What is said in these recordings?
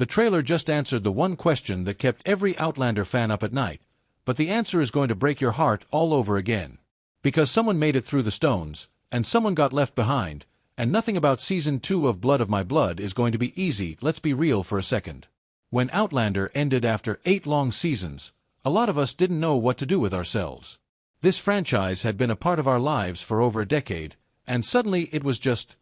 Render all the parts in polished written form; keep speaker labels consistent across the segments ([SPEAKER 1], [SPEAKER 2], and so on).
[SPEAKER 1] The trailer just answered the one question that kept every Outlander fan up at night, but the answer is going to break your heart all over again. Because someone made it through the stones, and someone got left behind, and nothing about Season 2 of Blood of My Blood is going to be easy. Let's be real for a second. When Outlander ended after 8 long seasons, a lot of us didn't know what to do with ourselves. This franchise had been a part of our lives for over a decade, and suddenly it was just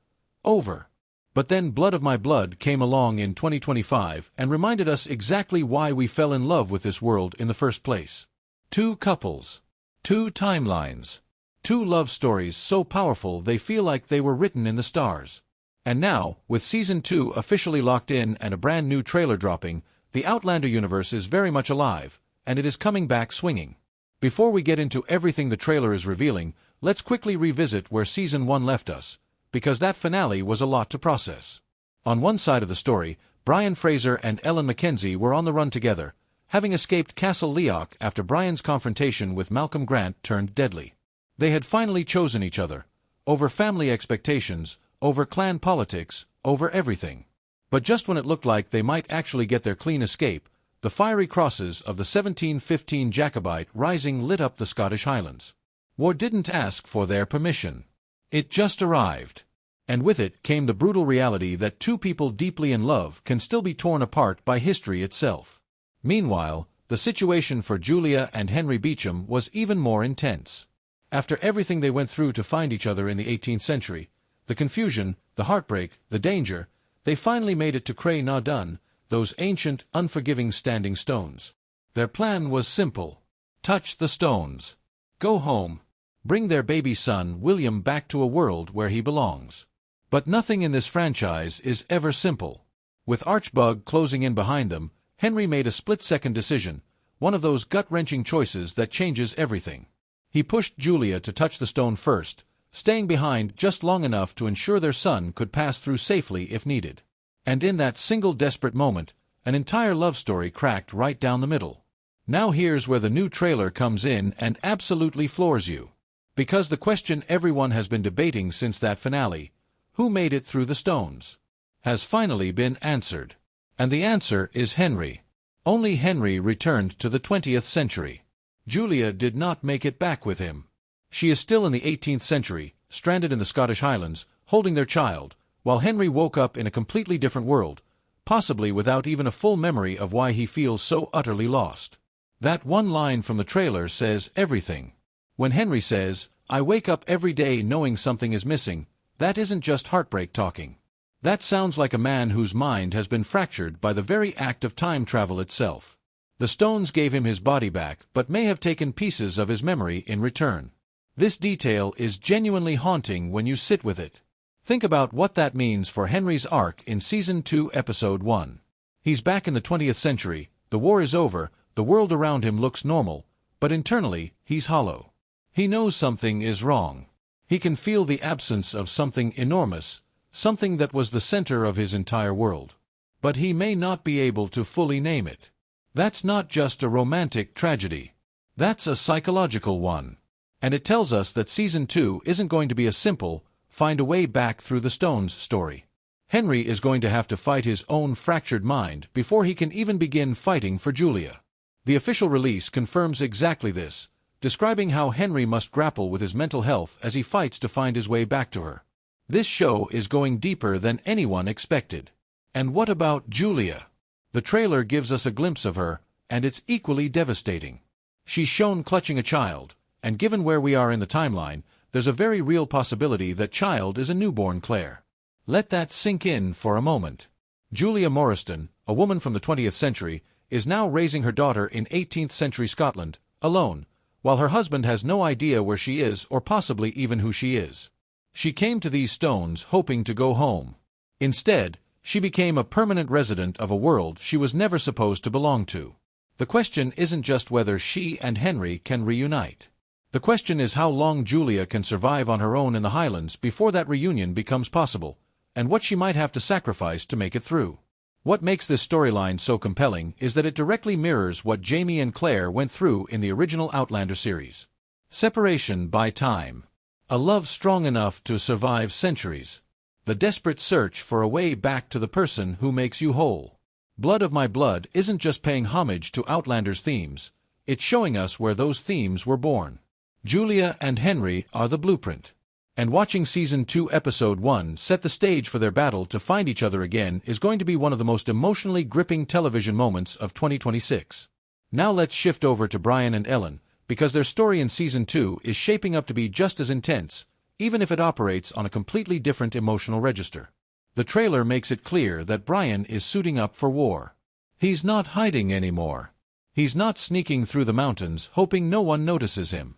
[SPEAKER 1] over. But then Blood of My Blood came along in 2025 and reminded us exactly why we fell in love with this world in the first place. 2 couples. 2 timelines. 2 love stories so powerful they feel like they were written in the stars. And now, with Season 2 officially locked in and a brand new trailer dropping, the Outlander universe is very much alive, and it is coming back swinging. Before we get into everything the trailer is revealing, let's quickly revisit where Season 1 left us, because that finale was a lot to process. On one side of the story, Brian Fraser and Ellen Mackenzie were on the run together, having escaped Castle Leoch after Brian's confrontation with Malcolm Grant turned deadly. They had finally chosen each other, over family expectations, over clan politics, over everything. But just when it looked like they might actually get their clean escape, the fiery crosses of the 1715 Jacobite Rising lit up the Scottish Highlands. War didn't ask for their permission. It just arrived. And with it came the brutal reality that 2 people deeply in love can still be torn apart by history itself. Meanwhile, the situation for Julia and Henry Beecham was even more intense. After everything they went through to find each other in the 18th century, the confusion, the heartbreak, the danger, they finally made it to Cray na Dun, those ancient, unforgiving standing stones. Their plan was simple. Touch the stones. Go home. Bring their baby son, William, back to a world where he belongs. But nothing in this franchise is ever simple. With Archbug closing in behind them, Henry made a split-second decision, one of those gut-wrenching choices that changes everything. He pushed Julia to touch the stone first, staying behind just long enough to ensure their son could pass through safely if needed. And in that single desperate moment, an entire love story cracked right down the middle. Now here's where the new trailer comes in and absolutely floors you. Because the question everyone has been debating since that finale, who made it through the stones, has finally been answered. And the answer is Henry. Only Henry returned to the 20th century. Julia did not make it back with him. She is still in the 18th century, stranded in the Scottish Highlands, holding their child, while Henry woke up in a completely different world, possibly without even a full memory of why he feels so utterly lost. That one line from the trailer says everything. When Henry says, "I wake up every day knowing something is missing," that isn't just heartbreak talking. That sounds like a man whose mind has been fractured by the very act of time travel itself. The stones gave him his body back, but may have taken pieces of his memory in return. This detail is genuinely haunting when you sit with it. Think about what that means for Henry's arc in Season 2, Episode 1. He's back in the 20th century, the war is over, the world around him looks normal, but internally, he's hollow. He knows something is wrong. He can feel the absence of something enormous, something that was the center of his entire world. But he may not be able to fully name it. That's not just a romantic tragedy. That's a psychological one. And it tells us that Season 2 isn't going to be a simple, find a way back through the stones story. Henry is going to have to fight his own fractured mind before he can even begin fighting for Julia. The official release confirms exactly this, describing how Henry must grapple with his mental health as he fights to find his way back to her. This show is going deeper than anyone expected. And what about Julia? The trailer gives us a glimpse of her, and it's equally devastating. She's shown clutching a child, and given where we are in the timeline, there's a very real possibility that child is a newborn Claire. Let that sink in for a moment. Julia Morriston, a woman from the 20th century, is now raising her daughter in 18th century Scotland, alone, while her husband has no idea where she is or possibly even who she is. She came to these stones hoping to go home. Instead, she became a permanent resident of a world she was never supposed to belong to. The question isn't just whether she and Henry can reunite. The question is how long Julia can survive on her own in the Highlands before that reunion becomes possible, and what she might have to sacrifice to make it through. What makes this storyline so compelling is that it directly mirrors what Jamie and Claire went through in the original Outlander series. Separation by time. A love strong enough to survive centuries. The desperate search for a way back to the person who makes you whole. Blood of My Blood isn't just paying homage to Outlander's themes, it's showing us where those themes were born. Julia and Henry are the blueprint. And watching Season 2 Episode 1 set the stage for their battle to find each other again is going to be one of the most emotionally gripping television moments of 2026. Now let's shift over to Brian and Ellen, because their story in Season 2 is shaping up to be just as intense, even if it operates on a completely different emotional register. The trailer makes it clear that Brian is suiting up for war. He's not hiding anymore. He's not sneaking through the mountains hoping no one notices him.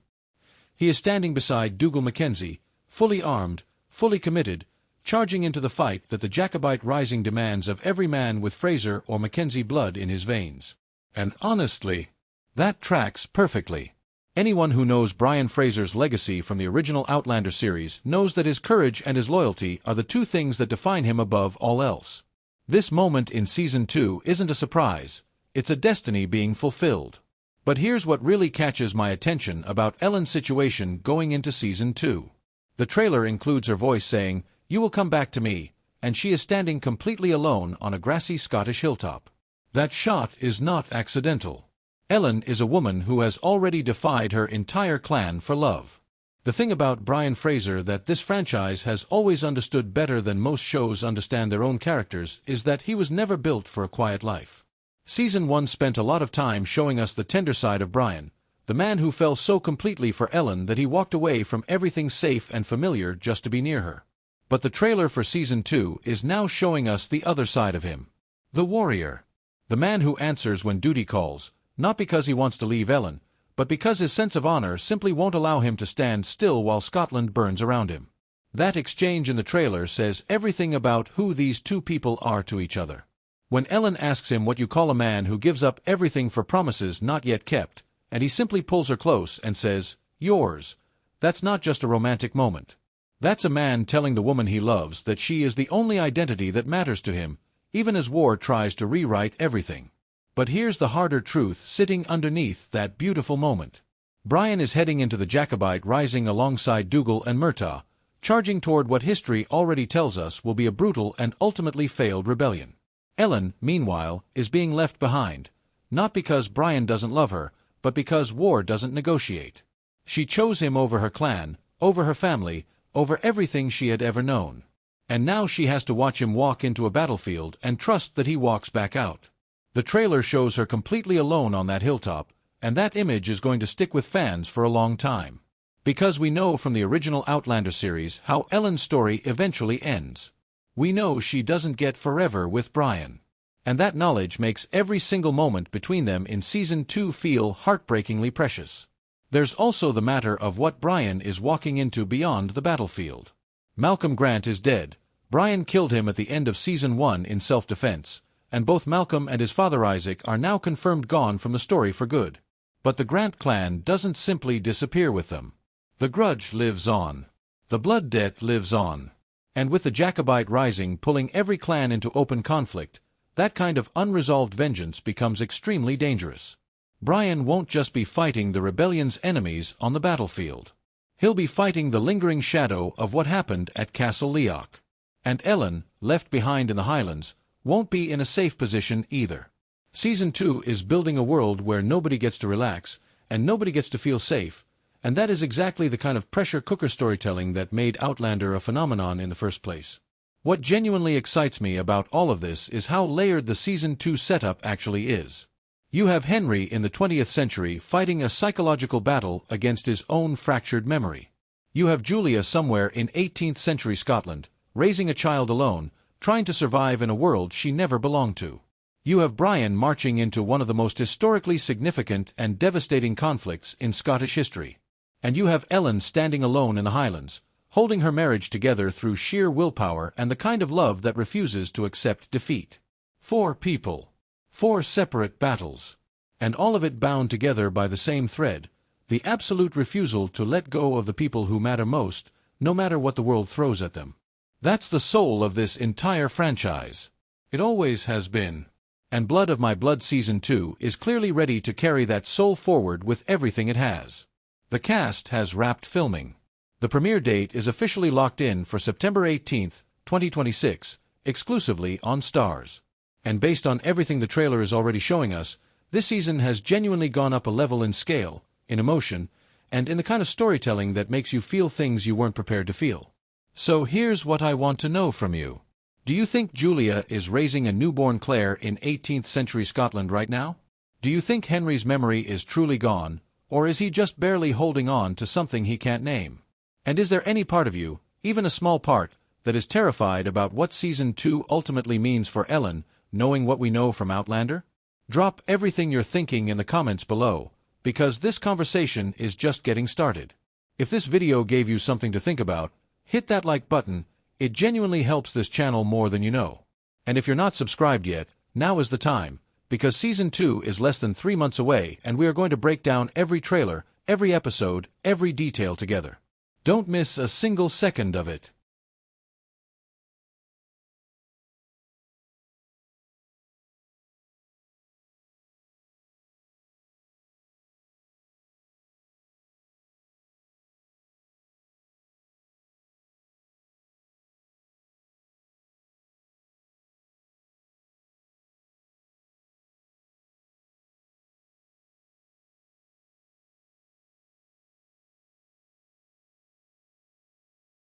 [SPEAKER 1] He is standing beside Dougal Mackenzie, fully armed, fully committed, charging into the fight that the Jacobite Rising demands of every man with Fraser or Mackenzie blood in his veins. And honestly, that tracks perfectly. Anyone who knows Brian Fraser's legacy from the original Outlander series knows that his courage and his loyalty are the two things that define him above all else. This moment in Season 2 isn't a surprise, it's a destiny being fulfilled. But here's what really catches my attention about Ellen's situation going into Season 2. The trailer includes her voice saying, "You will come back to me," and she is standing completely alone on a grassy Scottish hilltop. That shot is not accidental. Ellen is a woman who has already defied her entire clan for love. The thing about Brian Fraser that this franchise has always understood better than most shows understand their own characters is that he was never built for a quiet life. Season 1 spent a lot of time showing us the tender side of Brian, the man who fell so completely for Ellen that he walked away from everything safe and familiar just to be near her. But the trailer for Season 2 is now showing us the other side of him. The warrior. The man who answers when duty calls, not because he wants to leave Ellen, but because his sense of honor simply won't allow him to stand still while Scotland burns around him. That exchange in the trailer says everything about who these two people are to each other. When Ellen asks him what you call a man who gives up everything for promises not yet kept, and he simply pulls her close and says, "Yours," that's not just a romantic moment. That's a man telling the woman he loves that she is the only identity that matters to him, even as war tries to rewrite everything. But here's the harder truth sitting underneath that beautiful moment. Brian is heading into the Jacobite Rising alongside Dougal and Murtagh, charging toward what history already tells us will be a brutal and ultimately failed rebellion. Ellen, meanwhile, is being left behind, not because Brian doesn't love her, but because war doesn't negotiate. She chose him over her clan, over her family, over everything she had ever known. And now she has to watch him walk into a battlefield and trust that he walks back out. The trailer shows her completely alone on that hilltop, and that image is going to stick with fans for a long time. Because we know from the original Outlander series how Ellen's story eventually ends. We know she doesn't get forever with Brian. And that knowledge makes every single moment between them in Season 2 feel heartbreakingly precious. There's also the matter of what Brian is walking into beyond the battlefield. Malcolm Grant is dead. Brian killed him at the end of Season 1 in self-defense, and both Malcolm and his father Isaac are now confirmed gone from the story for good. But the Grant clan doesn't simply disappear with them. The grudge lives on. The blood debt lives on. And with the Jacobite Rising pulling every clan into open conflict, that kind of unresolved vengeance becomes extremely dangerous. Brian won't just be fighting the rebellion's enemies on the battlefield. He'll be fighting the lingering shadow of what happened at Castle Leoch. And Ellen, left behind in the Highlands, won't be in a safe position either. Season 2 is building a world where nobody gets to relax, and nobody gets to feel safe, and that is exactly the kind of pressure cooker storytelling that made Outlander a phenomenon in the first place. What genuinely excites me about all of this is how layered the Season 2 setup actually is. You have Henry in the 20th century fighting a psychological battle against his own fractured memory. You have Julia somewhere in 18th century Scotland, raising a child alone, trying to survive in a world she never belonged to. You have Brian marching into one of the most historically significant and devastating conflicts in Scottish history. And you have Ellen standing alone in the Highlands, holding her marriage together through sheer willpower and the kind of love that refuses to accept defeat. 4 people. 4 separate battles. And all of it bound together by the same thread, the absolute refusal to let go of the people who matter most, no matter what the world throws at them. That's the soul of this entire franchise. It always has been. And Blood of My Blood Season 2 is clearly ready to carry that soul forward with everything it has. The cast has wrapped filming. The premiere date is officially locked in for September 18, 2026, exclusively on Starz. And based on everything the trailer is already showing us, this season has genuinely gone up a level in scale, in emotion, and in the kind of storytelling that makes you feel things you weren't prepared to feel. So here's what I want to know from you. Do you think Julia is raising a newborn Claire in 18th century Scotland right now? Do you think Henry's memory is truly gone, or is he just barely holding on to something he can't name? And is there any part of you, even a small part, that is terrified about what Season 2 ultimately means for Ellen, knowing what we know from Outlander? Drop everything you're thinking in the comments below, because this conversation is just getting started. If this video gave you something to think about, hit that like button. It genuinely helps this channel more than you know. And if you're not subscribed yet, now is the time, because Season 2 is less than 3 months away and we are going to break down every trailer, every episode, every detail together. Don't miss a single second of it.